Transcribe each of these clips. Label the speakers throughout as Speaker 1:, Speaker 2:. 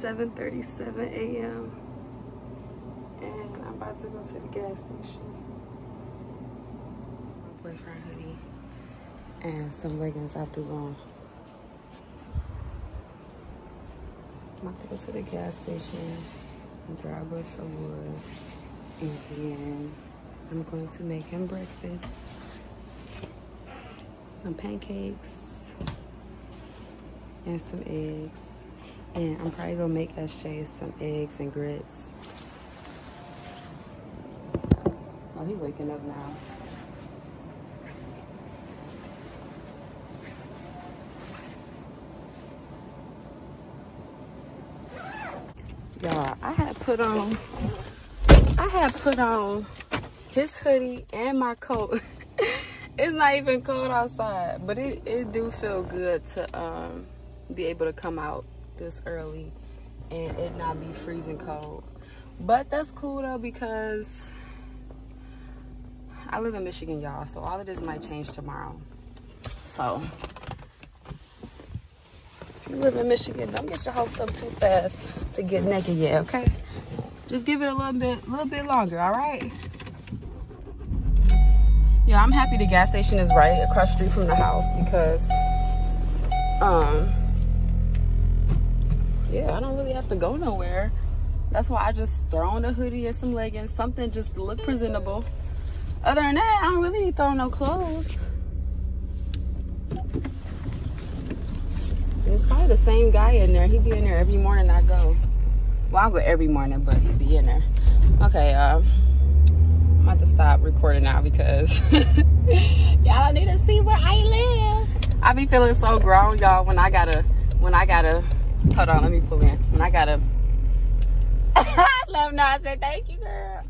Speaker 1: 7:37 a.m. and I'm about to go to the gas station. My boyfriend hoodie and some leggings I threw on. I'm about to go to the gas station and grab us some wood, and then I'm going to make him breakfast. Some pancakes and some eggs. And I'm probably gonna make Shay some eggs and grits. Oh, he waking up now. Y'all, I had put on his hoodie and my coat. It's not even cold outside, but it do feel good to be able to come out this early and it not be freezing cold. But that's cool though, because I live in Michigan, y'all, so all of this might change tomorrow. So if you live in Michigan, don't get your hopes up too fast to get naked yet, okay? Just give it a little bit longer, all right? Yeah, I'm happy the gas station is right across the street from the house because, yeah, I don't really have to go nowhere. That's why I just throw on a hoodie and some leggings, something just to look presentable. Other than that, I don't really need to throw on no clothes. It's probably the same guy in there. He be in there every morning I go. Well, I go every morning, but he be in there. Okay, I'm about to stop recording now because y'all need to see where I live. I be feeling so grown, y'all, when I gotta, hold on, let me pull in. When I gotta, let him know I said thank you, girl.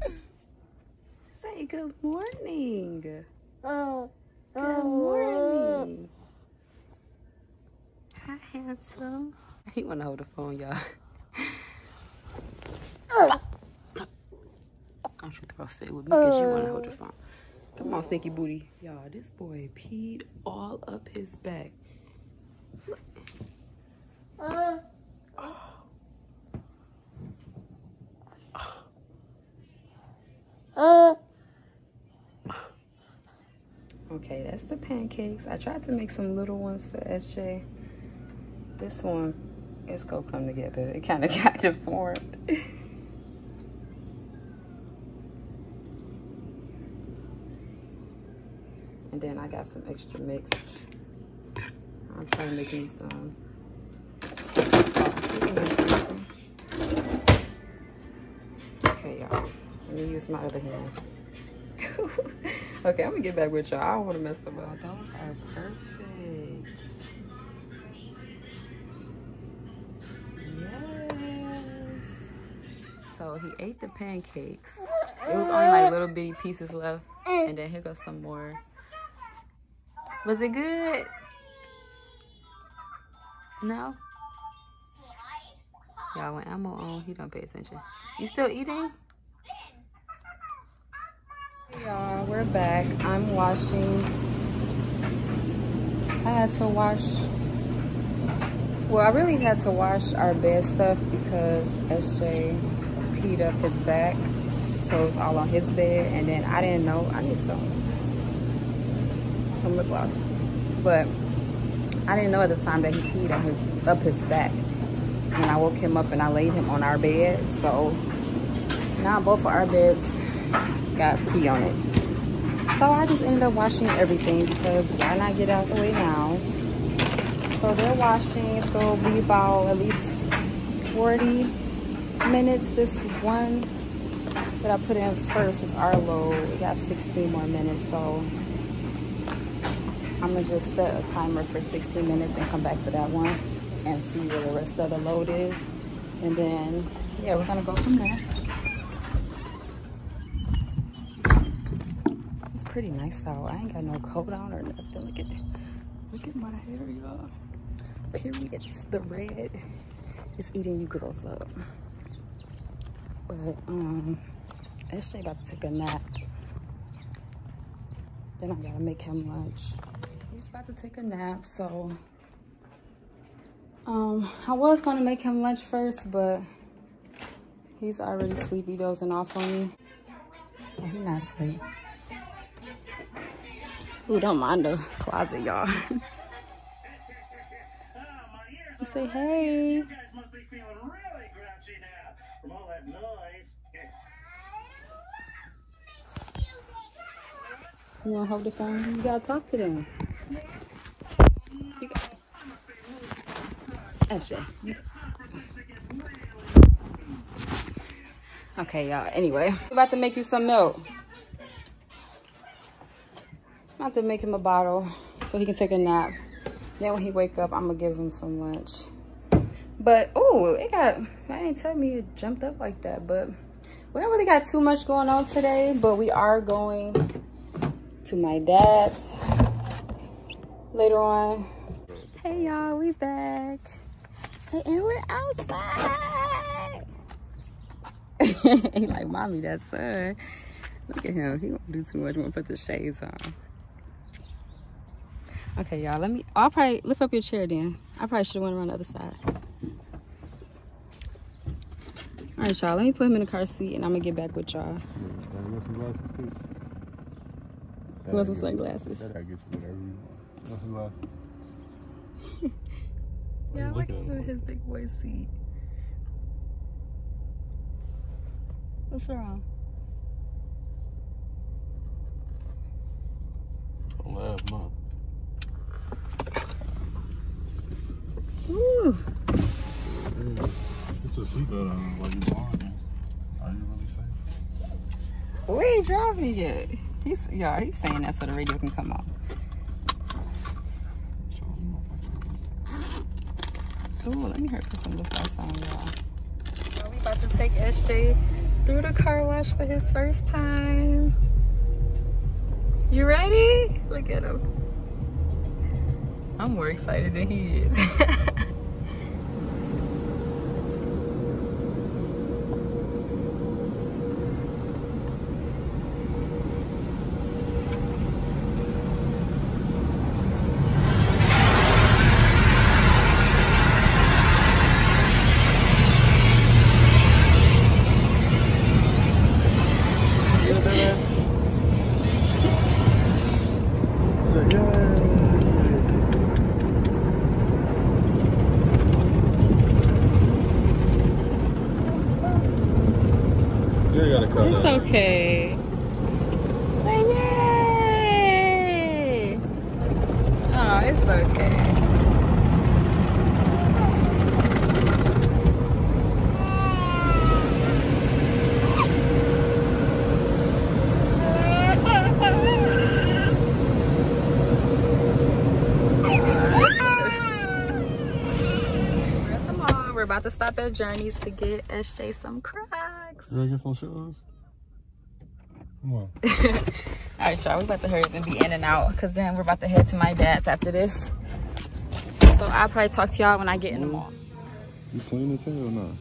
Speaker 1: Say good morning. Good morning. Hi, handsome. He wanna hold the phone, y'all. Don't you throw a fit with me because you want to hold your phone. Come on, stinky booty. Y'all, this boy peed all up his back. Okay, that's the pancakes. I tried to make some little ones for SJ. This one, it's gonna come together. It kind of got deformed. And then I got some extra mix. I'm trying to make me some. Okay, y'all. Let me use my other hand. Okay, I'm gonna get back with y'all. I don't want to mess them up. Those are perfect. Yes. So he ate the pancakes. It was only like little bitty pieces left. And then here goes some more. Was it good? No? Y'all, when Elmo on, he don't pay attention. You still eating? Hey y'all, we're back. I'm washing. I had to wash. Well, I really had to wash our bed stuff because SJ peed up his back. So it's all on his bed. And then I didn't know. I need some lip gloss, but I didn't know at the time that he peed on up his back. And I woke him up and I laid him on our bed. So now both of our beds got pee on it. So I just ended up washing everything because why not get out the way now? So they're washing. It's gonna be about at least 40 minutes. This one that I put in first was our load. We got 16 more minutes, so I'm gonna just set a timer for 16 minutes and come back to that one and see where the rest of the load is. And then, yeah, we're gonna go from there. It's pretty nice out. I ain't got no coat on or nothing. Look at my hair, y'all. Period. The red is eating you girls up. But, SJ about to take a nap. Then I gotta make him lunch. He's about to take a nap, so I was going to make him lunch first, but he's already sleepy, dozing off on me. Oh, he's not asleep. Ooh, don't mind the closet, y'all. Say hey. You guys must be feeling really grouchy now from all that noise. You want to hold the phone? You got to talk to them. Okay, y'all. Anyway, I'm about to make you some milk. I'm about to make him a bottle so he can take a nap. Then when he wake up, I'm gonna give him some lunch. But oh, I ain't tell me it jumped up like that. But we don't really got too much going on today. But we are going to my dad's later on. Hey y'all, we back. So, and we're outside. He like, mommy, that's sun. Look at him. He won't do too much. Won't put the shades on. Okay, y'all. I'll probably lift up your chair then. I probably should have went around the other side. All right, y'all. Let me put him in the car seat, and I'm gonna get back with y'all.
Speaker 2: You want some glasses too?
Speaker 1: You want some sunglasses?
Speaker 2: That I get you whatever you want. You want some glasses?
Speaker 1: Yeah, look at his big boy seat. What's wrong?
Speaker 2: Don't laugh, no.
Speaker 1: Ooh.
Speaker 2: Put your seatbelt on while you're vlogging. Are you really saying?
Speaker 1: We ain't driving yet. He's saying that so the radio can come on. Ooh, let me put some lip gloss on, y'all. We about to take SJ through the car wash for his first time. You ready? Look at him. I'm more excited than he is. It's okay. Say yay! Oh, it's okay. We're at the mall. We're about to stop at Journeys to get SJ some Crocs.
Speaker 2: You wanna get some shoes? Come on.
Speaker 1: All right, y'all, we about to hurry up and be in and out because then we're about to head to my dad's after this. So I'll probably talk to y'all when I get in the mall.
Speaker 2: You clean as hell now.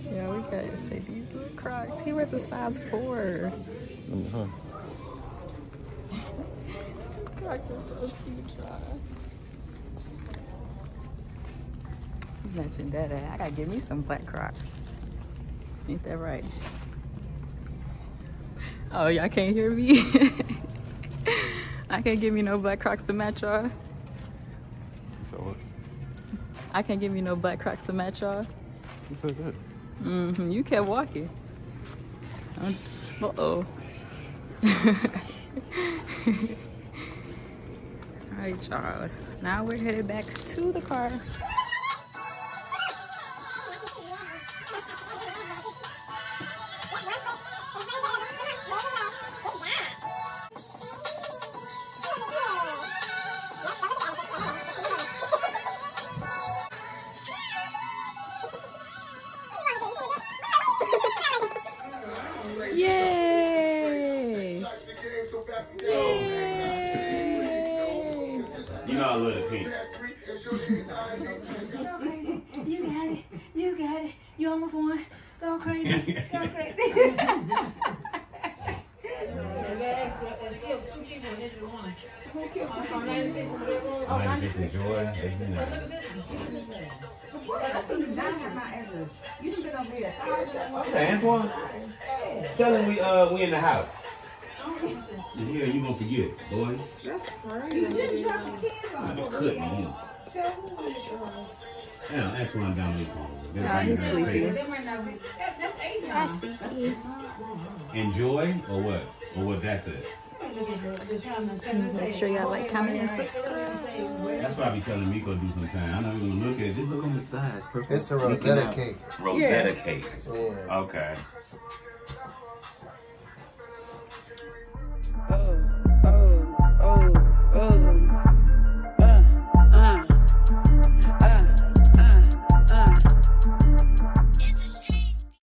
Speaker 1: Yeah, we got shit. These little Crocs. He wears a size 4.
Speaker 2: Huh?
Speaker 1: Crocs are so cute, y'all. You mentioned that. I gotta give me some black Crocs. Ain't that right? Oh, y'all can't hear me? I can't give me no black Crocs to match y'all.
Speaker 2: So what?
Speaker 1: I can't give me no black Crocs to match y'all.
Speaker 2: You said that.
Speaker 1: Mm-hmm. You kept walking. Uh-oh. All right, y'all. Now we're headed back to the car. Yay! Yay!
Speaker 2: You know I love the pink.
Speaker 3: You got it. You got it. You almost won. Go crazy. Go crazy.
Speaker 4: Somebody just enjoy. Okay, Antoine. Tell him we in the house. Yeah, you gonna forget, boy. I'm cutting. Yeah, Antoine down there.
Speaker 1: Nah, he's sleepy.
Speaker 4: Enjoy or what? Or what that's it?
Speaker 1: Make sure y'all like, comment, and subscribe.
Speaker 4: That's what I be telling Miko to do sometimes. I know you're gonna look at it. Just look on the sides. Perfect.
Speaker 5: It's a Rosetta cake.
Speaker 4: Rosetta cake.
Speaker 5: Yeah.
Speaker 4: Okay.